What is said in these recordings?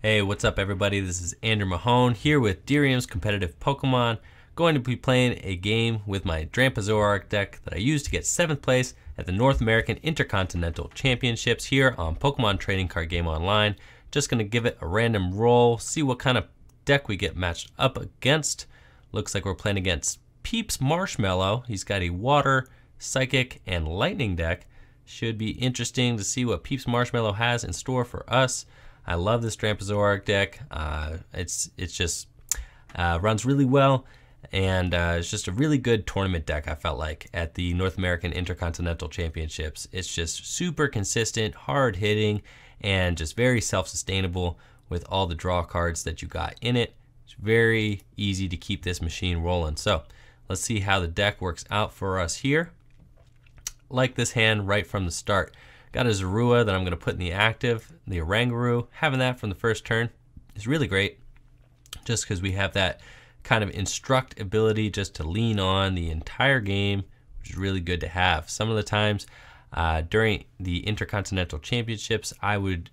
Hey, what's up everybody? This is Andrew Mahone here with Dirium's Competitive Pokemon. Going to be playing a game with my Zoroark deck that I used to get 7th place at the North American Intercontinental Championships here on Pokemon Trading Card Game Online. Just going to give it a random roll, see what kind of deck we get matched up against. Looks like we're playing against Peeps Marshmallow. He's got a Water, Psychic, and Lightning deck. Should be interesting to see what Peeps Marshmallow has in store for us. I love this Zoroark deck. It's just runs really well, and it's just a really good tournament deck. I felt like at the North American Intercontinental Championships, it's just super consistent, hard hitting, and just very self-sustainable with all the draw cards that you got in it. It's very easy to keep this machine rolling. So let's see how the deck works out for us here. Like this hand right from the start. Got a Zorua that I'm going to put in the active, the Oranguru. Having that from the first turn is really great, just because we have that kind of instruct ability just to lean on the entire game, which is really good to have. Some of the times during the Intercontinental Championships, I would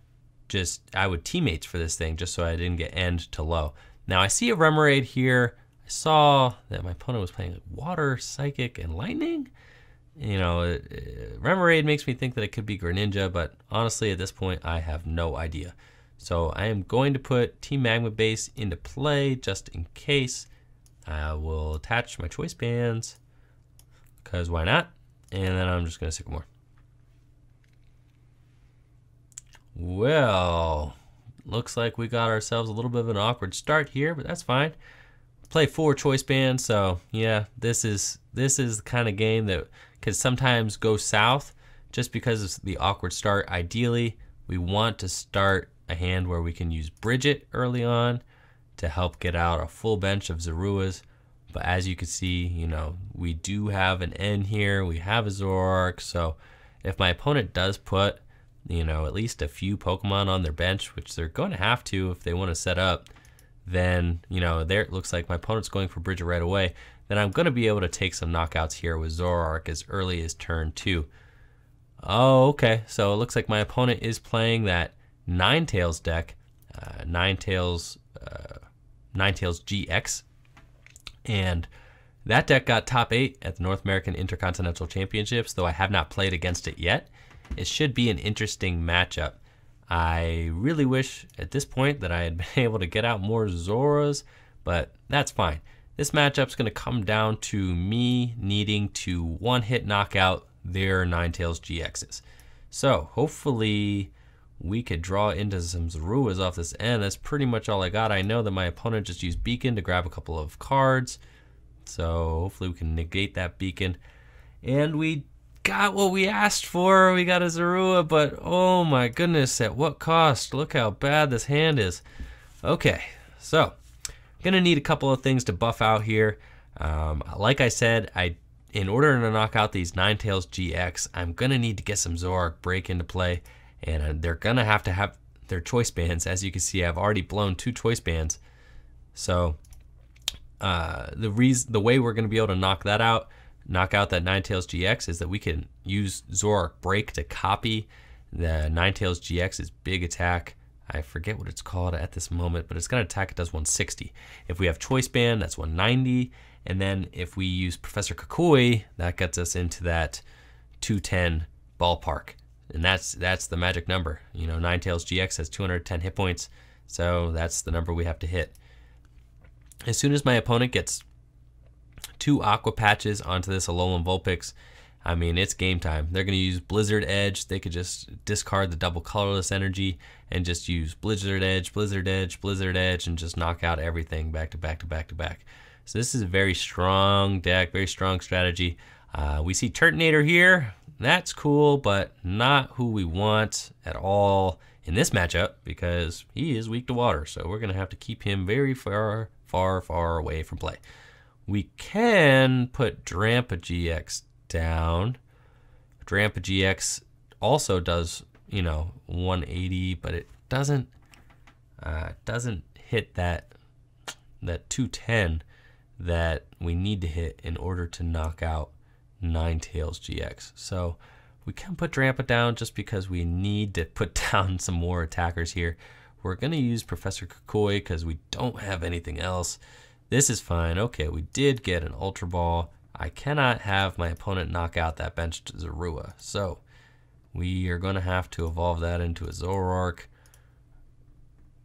teammates for this thing just so I didn't get end to low. Now I see a Remoraid here. I saw that my opponent was playing Water, Psychic, and Lightning. You know, Remoraid makes me think that it could be Greninja, but honestly at this point I have no idea. So I am going to put Team Magma Base into play just in case. I will attach my choice bands, because why not? And then I'm just going to Sycamore. Well, looks like we got ourselves a little bit of an awkward start here, but that's fine. Play 4 choice bands, so yeah, this is the kind of game that could sometimes go south just because of the awkward start. Ideally, we want to start a hand where we can use Bridget early on to help get out a full bench of Zoruas. But as you can see, you know, we do have an N here. We have a Zoroark, so if my opponent does put, you know, at least a few Pokemon on their bench, which they're going to have to if they want to set up, then, you know, there it looks like my opponent's going for Bridget right away. Then I'm going to be able to take some knockouts here with Zoroark as early as turn 2. Oh, okay. So it looks like my opponent is playing that Ninetales deck, Ninetales GX, and that deck got top 8 at the North American Intercontinental Championships, though I have not played against it yet. It should be an interesting matchup. I really wish at this point that I had been able to get out more Zoras, but that's fine. This matchup's going to come down to me needing to one-hit knockout their Ninetales GXs. So hopefully we could draw into some Zoruas off this end. That's pretty much all I got. I know that my opponent just used Beacon to grab a couple of cards, so hopefully we can negate that Beacon. And we got what we asked for. We got a Zorua, but oh my goodness, at what cost? Look how bad this hand is. Okay, so gonna need a couple of things to buff out here. Like I said, in order to knock out these Ninetales GX, I'm gonna need to get some Zoroark break into play, and they're gonna have to have their choice bands. As you can see, I've already blown 2 choice bands. So the way we're gonna be able to knock out that Ninetales GX is that we can use Zoroark break to copy the Ninetales GX's big attack. I forget what it's called at this moment, but it's going to attack, it does 160. If we have choice band, that's 190. And then if we use Professor Kukui, that gets us into that 210 ballpark. And that's the magic number. You know, Ninetales GX has 210 hit points, so that's the number we have to hit. As soon as my opponent gets 2 Aqua Patches onto this Alolan Vulpix, I mean, it's game time. They're going to use Blizzard Edge. They could just discard the double colorless energy and just use Blizzard Edge, Blizzard Edge, Blizzard Edge, and just knock out everything back to back to back to back. So this is a very strong deck, very strong strategy. We see Turtonator here. That's cool, but not who we want at all in this matchup because he is weak to water. So we're going to have to keep him very far, far, far away from play. We can put Drampa GX down. Drampa GX also does, you know, 180, but it doesn't hit that 210 that we need to hit in order to knock out Ninetales GX. So we can put Drampa down just because we need to put down some more attackers here. we're gonna use Professor Kukui because we don't have anything else. This is fine. Okay, we did get an Ultra Ball. I cannot have my opponent knock out that benched Zorua, so we are gonna have to evolve that into a Zoroark.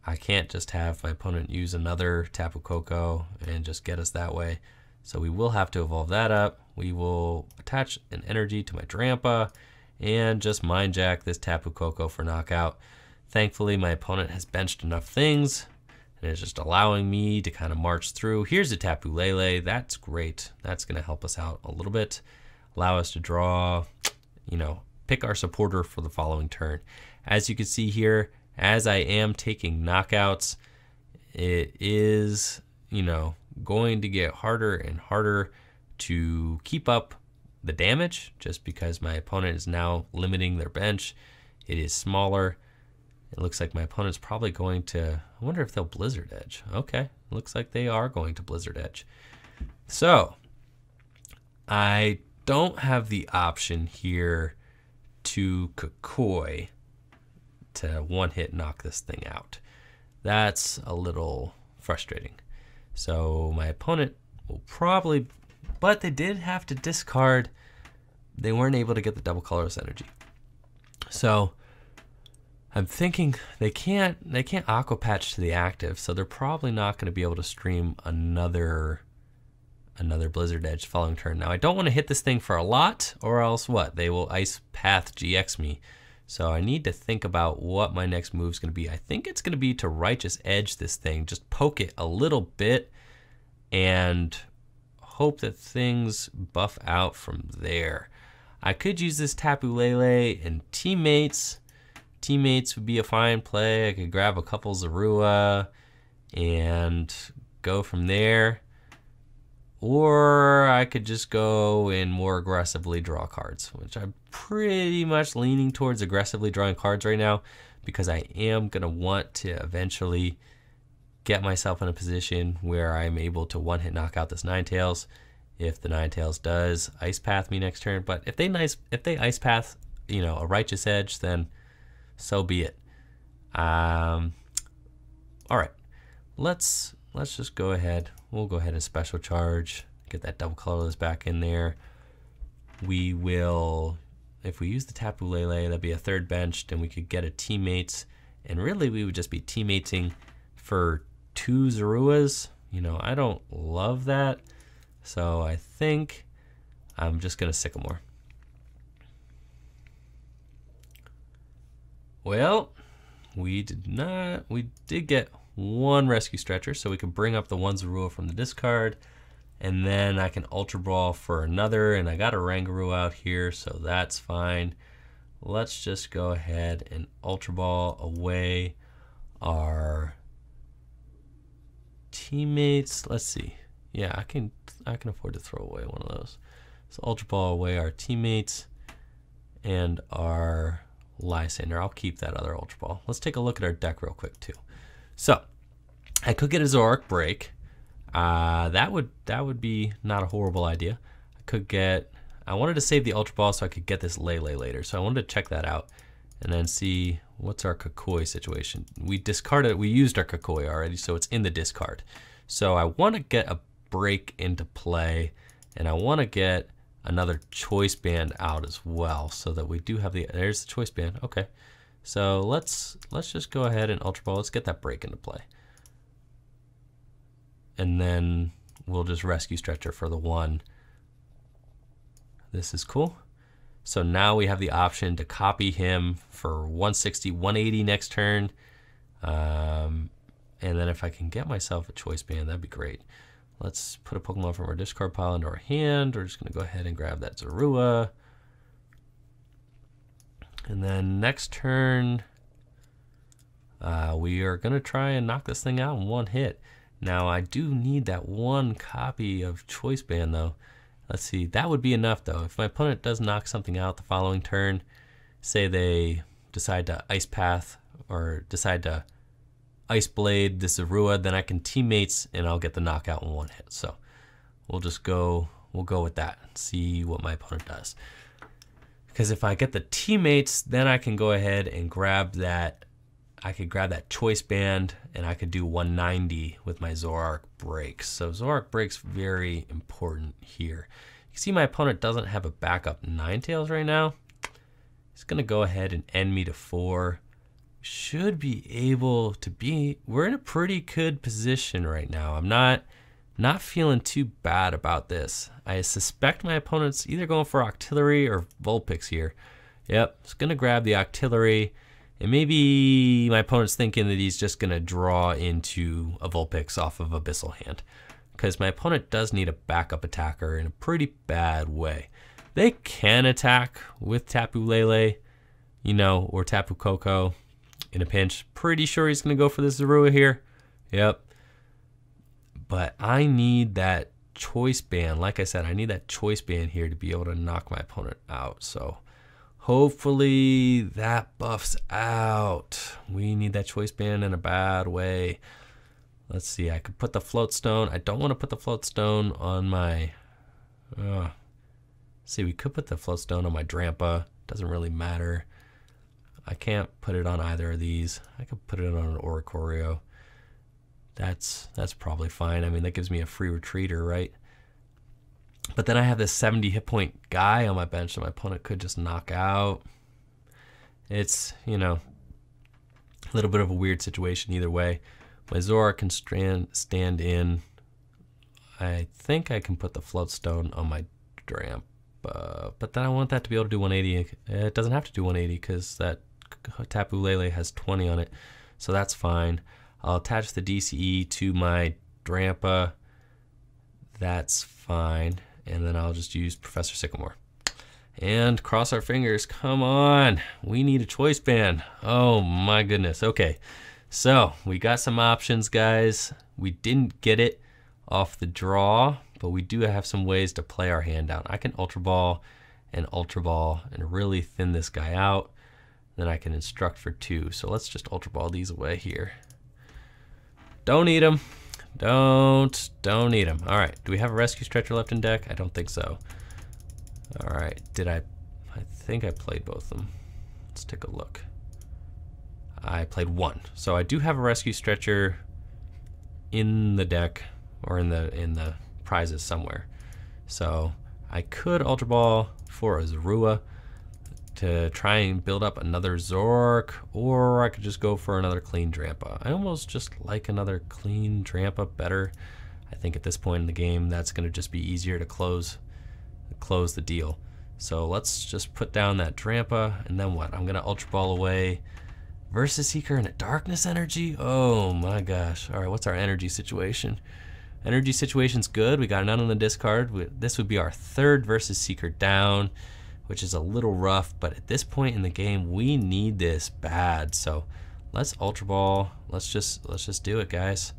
I can't just have my opponent use another Tapu Koko and just get us that way. So we will have to evolve that up. We will attach an energy to my Drampa and just Mind Jack this Tapu Koko for knockout. Thankfully, my opponent has benched enough things and it's just allowing me to kind of march through. Here's a Tapu Lele. That's great. That's going to help us out a little bit. Allow us to draw, pick our supporter for the following turn. As you can see here, as I am taking knockouts, it is, going to get harder and harder to keep up the damage just because my opponent is now limiting their bench. It is smaller. It looks like my opponent's probably going to, I wonder if they'll Blizzard Edge. Okay, looks like they are going to Blizzard Edge. So, I don't have the option here to Kukui to one-hit knock this thing out. That's a little frustrating. So my opponent will probably, but they did have to discard. They weren't able to get the double colorless energy. So I'm thinking they can't Aqua Patch to the active, so they're probably not going to be able to stream another Blizzard Edge following turn. Now I don't want to hit this thing for a lot, or else what? They will Ice Path GX me. So I need to think about what my next move is going to be. I think it's going to be to Righteous Edge this thing, just poke it a little bit and hope that things buff out from there. I could use this Tapu Lele and Teammates. Teammates would be a fine play. I could grab a couple Zorua and go from there. Or I could just go and more aggressively draw cards, which I'm pretty much leaning towards aggressively drawing cards right now because I am going to want to eventually get myself in a position where I'm able to one-hit knock out this Ninetales if the Ninetales does Ice Path me next turn. But if they Ice Path, a Righteous Edge, then so be it. All right, let's just go ahead. We'll go ahead and special charge, get that double colorless back in there. We will, if we use the Tapu Lele, that'd be a third bench, then we could get a Teammates, and really we would just be teammating for 2 Zoruas. I don't love that, so I think I'm just gonna Sycamore. Well, we did get one Rescue Stretcher, so we can bring up the one Zorua from the discard, and then I can Ultra Ball for another, and I got a Rangaroo out here, so that's fine. Let's just go ahead and Ultra Ball away our Teammates. Let's see. Yeah, I can afford to throw away one of those. So Ultra Ball away our Teammates and our Lysander. I'll keep that other Ultra Ball. Let's take a look at our deck real quick too. So I could get a Zoroark break. That would be not a horrible idea. I wanted to save the Ultra Ball so I could get this Lele later. So I wanted to check that out and then see what's our Kukui situation. We used our Kukui already, so it's in the discard. So I want to get a break into play, and I want to get another Choice Band out as well, so that we do have there's the Choice Band. Okay, so let's just go ahead and Ultra Ball. Let's get that break into play, and then we'll just Rescue Stretcher for the 1. This is cool. So now we have the option to copy him for 160, 180 next turn. And then if I can get myself a Choice Band, that'd be great. Let's put a Pokemon from our discard pile into our hand. We're just going to go ahead and grab that Zorua. And then next turn, we are going to try and knock this thing out in one hit. Now, I do need that one copy of Choice Band, though. Let's see. That would be enough, though. If my opponent does knock something out the following turn, say they decide to Ice Path or decide to Ice Blade this Zorua, then I can Teammates and I'll get the knockout in one hit. So we'll go with that and see what my opponent does. Because if I get the Teammates, then I can go ahead and grab that I could grab that choice band and I could do 190 with my Zoroark breaks. So Zoroark breaks very important here. You see my opponent doesn't have a backup Ninetales right now. He's gonna go ahead and end me to 4. Should be able to be, we're in a pretty good position right now. I'm not feeling too bad about this. I suspect my opponent's either going for Octillery or Vulpix here. Yep, it's gonna grab the Octillery. And maybe my opponent's thinking that he's just going to draw into a Vulpix off of Abyssal Hand. Because my opponent does need a backup attacker in a pretty bad way. They can attack with Tapu Lele, you know, or Tapu Koko in a pinch. Pretty sure he's going to go for the Zorua here. Yep. But I need that choice band. Like I said, I need that choice band here to be able to knock my opponent out. So hopefully that buffs out. We need that choice band in a bad way. Let's see, I could put the float stone. I don't want to put the float stone on my... see, we could put the float stone on my Drampa. Doesn't really matter. I can't put it on either of these. I could put it on an Oricorio. That's probably fine. I mean, that gives me a free retreater, right? But then I have this 70 hit point guy on my bench that my opponent could just knock out. It's, you know, a little bit of a weird situation either way. My Zoroark can stand in. I think I can put the float stone on my Dramp. But then I want that to be able to do 180. It doesn't have to do 180 because that Tapu Lele has 20 on it. So that's fine. I'll attach the DCE to my Drampa. That's fine. And then I'll just use Professor Sycamore. And cross our fingers. Come on. We need a choice band. Oh my goodness. Okay. So we got some options, guys. We didn't get it off the draw, but we do have some ways to play our hand down. I can Ultra Ball and really thin this guy out. Then I can instruct for 2. So let's just Ultra Ball these away here. Don't need them. Don't need them. All right, do we have a Rescue Stretcher left in deck? I don't think so. All right, I think I played both of them. Let's take a look. I played 1. So I do have a Rescue Stretcher in the deck or in the prizes somewhere. So I could Ultra Ball for a Zorua to try and build up another Zoroark, or I could just go for another clean Drampa. I almost just like another clean Drampa better. I think at this point in the game, that's going to just be easier to close the deal. So let's just put down that Drampa, and then what? I'm going to Ultra Ball away. Versus Seeker and a Darkness Energy? Oh my gosh. All right, what's our energy situation? Energy situation's good. We got none on the discard. This would be our 3rd Versus Seeker down, which is a little rough, but at this point in the game, we need this bad. So let's Ultra Ball. Let's just do it, guys.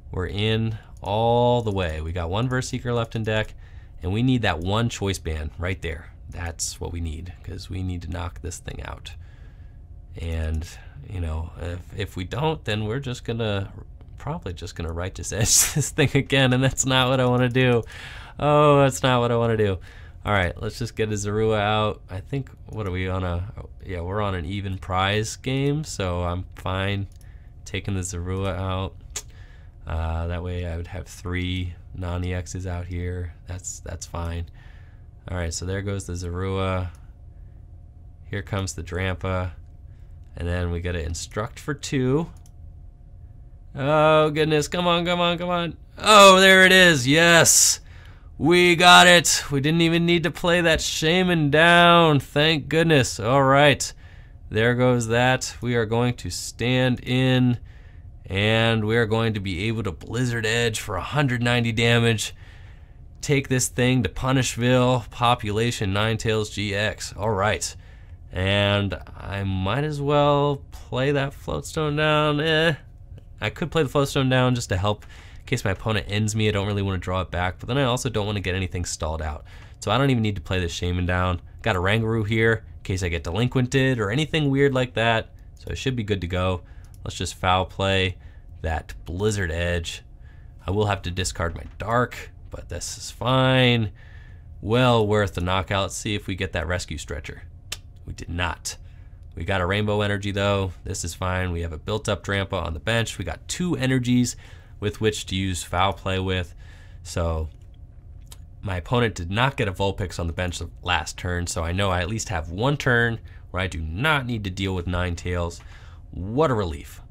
We're in all the way. We got 1 Verse Seeker left in deck, and we need that 1 choice band right there. That's what we need, because we need to knock this thing out. And, you know, if we don't, then we're just probably just gonna Righteous Edge this thing again, and that's not what I want to do. Oh, that's not what I want to do. All right, let's just get a Zorua out. I think, what are we on yeah, we're on an even prize game, so I'm fine taking the Zorua out. That way I would have 3 non-EXs out here. That's fine. All right, so there goes the Zorua. Here comes the Drampa. And then we gotta instruct for 2. Oh goodness, come on. Oh, there it is, yes! We got it. We didn't even need to play that Shaman down. Thank goodness. All right. There goes that. We are going to stand in, and we are going to be able to Blizzard Edge for 190 damage. Take this thing to Punishville, population Ninetales GX. All right. And I might as well play that Floatstone down. I could play the Floatstone down just to help in case my opponent ends me. I don't really want to draw it back, but then I also don't want to get anything stalled out. So I don't even need to play this Shaman down. Got a Rangaroo here in case I get delinquented or anything weird like that. So it should be good to go. Let's just foul play that Blizzard Edge. I will have to discard my Dark, but this is fine. Well worth the knockout. Let's see if we get that Rescue Stretcher. We did not. We got a rainbow energy though. This is fine. We have a built up Drampa on the bench. We got 2 energies with which to use foul play with. So my opponent did not get a Vulpix on the bench the last turn, so I know I at least have 1 turn where I do not need to deal with Ninetales. What a relief.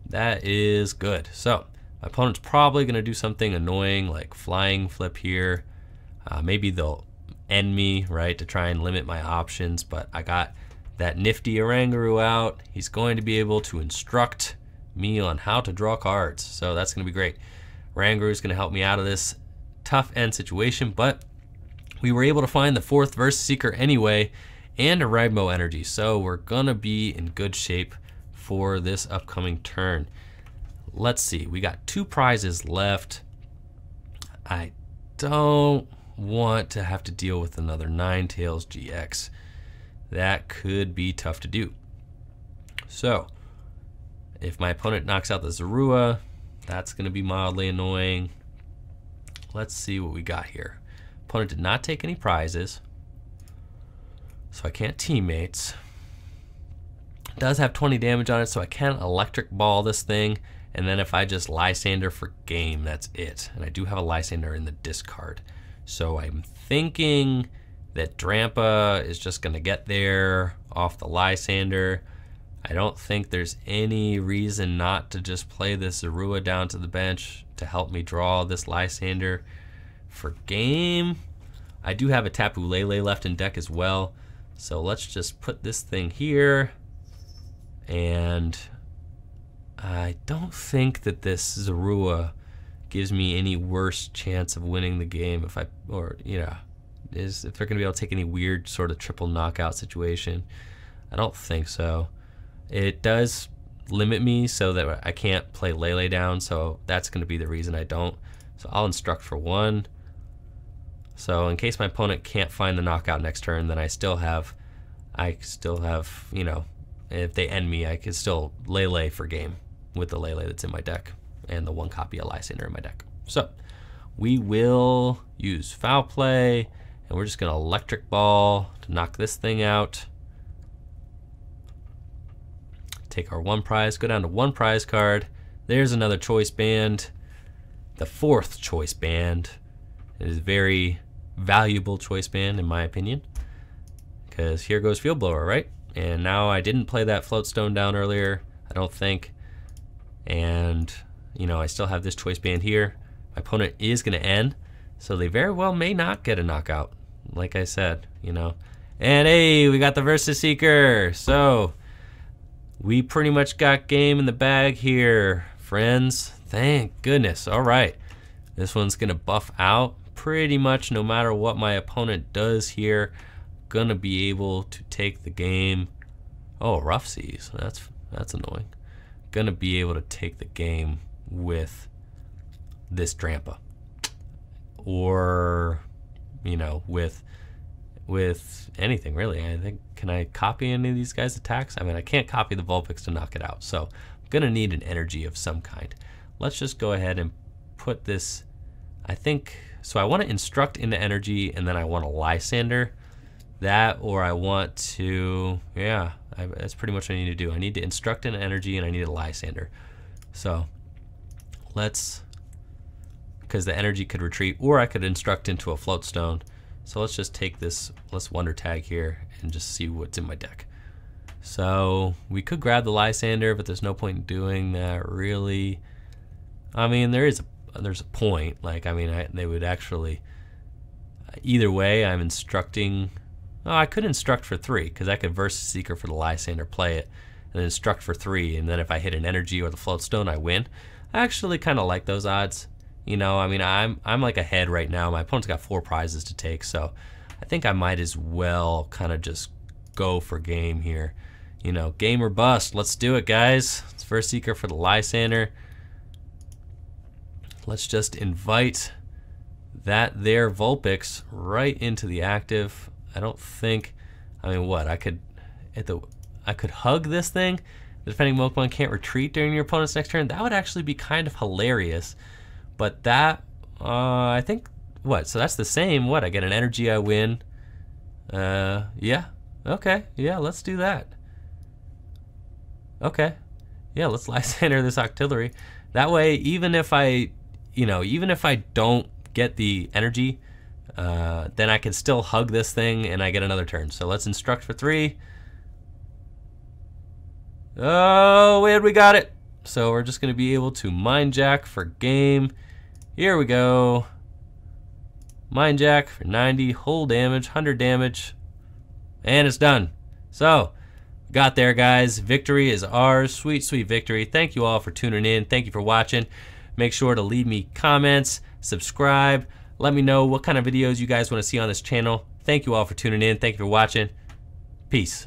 That is good. So my opponent's probably going to do something annoying like flying flip here. Maybe they'll end me, right, to try and limit my options, but I got that nifty Oranguru out. He's going to be able to instruct me on how to draw cards, so that's going to be great. Oranguru is going to help me out of this tough end situation, but we were able to find the 4th Verse Seeker anyway and a Rainbow energy, so we're going to be in good shape for this upcoming turn. Let's see, we got 2 prizes left. I don't want to have to deal with another Ninetales GX. That could be tough to do. So if my opponent knocks out the Zorua, that's going to be mildly annoying. Let's see what we got here. Opponent did not take any prizes, so I can't teammates. Does have 20 damage on it, so I can electric ball this thing, and then if I just Lysander for game, that's it. And I do have a Lysander in the discard. So I'm thinking that Drampa is just going to get there off the Lysander. I don't think there's any reason not to just play this Zorua down to the bench to help me draw this Lysander for game. I do have a Tapu Lele left in deck as well, so let's just put this thing here. And I don't think that this Zorua gives me any worse chance of winning the game if if they're going to be able to take any weird sort of triple knockout situation. I don't think so. It does limit me so that I can't play Lele down, so that's going to be the reason I don't. So I'll instruct for 1. So in case my opponent can't find the knockout next turn, then I still have, you know, if they end me, I can still Lele for game with the Lele that's in my deck and the 1 copy of Lysander in my deck. So we will use foul play, and we're just going to electric ball to knock this thing out. Take our 1 prize, go down to 1 prize card. There's another choice band, the 4th choice band. It is a very valuable choice band in my opinion, because here goes Field Blower, right? And now I didn't play that Floatstone down earlier, I don't think. And you know, I still have this choice band here. My opponent is going to end, so they very well may not get a knockout, like I said, you know. And hey, we got the Versus Seeker. So we pretty much got game in the bag here, friends. Thank goodness. All right, this one's going to buff out pretty much no matter what my opponent does here. Gonna be able to take the game. Oh, Rough Seas. That's annoying. Gonna be able to take the game with this Drampa, or you know, with anything really. I think, can I copy any of these guys' attacks? I mean, I can't copy the Vulpix to knock it out, so I'm gonna need an energy of some kind. Let's just go ahead and put this, I think, so I want to instruct into energy, and then I want a Lysander. That, or I want to, yeah, that's pretty much what I need to do. I need to instruct into energy, and I need a Lysander. So let's, because the energy could retreat, or I could instruct into a Floatstone. So let's just take this, let's Wonder Tag here and just see what's in my deck. So we could grab the Lysander, but there's no point in doing that really. I mean, there's a point. Like, I mean, they would actually, either way, I'm instructing. Oh, I could instruct for 3, because I could Versus Seeker for the Lysander, play it, and then instruct for 3, and then if I hit an energy or the Floatstone, I win. I actually kind of like those odds. You know, I mean, I'm like ahead right now. My opponent's got 4 prizes to take, so I think I might as well kind of just go for game here. You know, game or bust. Let's do it, guys. It's Versus Seeker for the Lysander. Let's just invite that there Vulpix right into the active. I don't think, I mean, what, I could hug this thing. The defending Pokemon can't retreat during your opponent's next turn. That would actually be kind of hilarious. But that, I think, what, so that's the same. What, I get an energy, I win. Yeah, okay, yeah, let's do that. Okay. Yeah, let's Lysander this Octillery. That way, even if I don't get the energy, then I can still hug this thing and I get another turn. So let's instruct for 3. Oh, and we got it. So we're just going to be able to Mind Jack for game. Here we go. Mind Jack for 90, hull damage, 100 damage, and it's done. So, got there, guys. Victory is ours. Sweet, sweet victory. Thank you all for tuning in. Thank you for watching. Make sure to leave me comments, subscribe. Let me know what kind of videos you guys want to see on this channel. Thank you all for tuning in. Thank you for watching. Peace.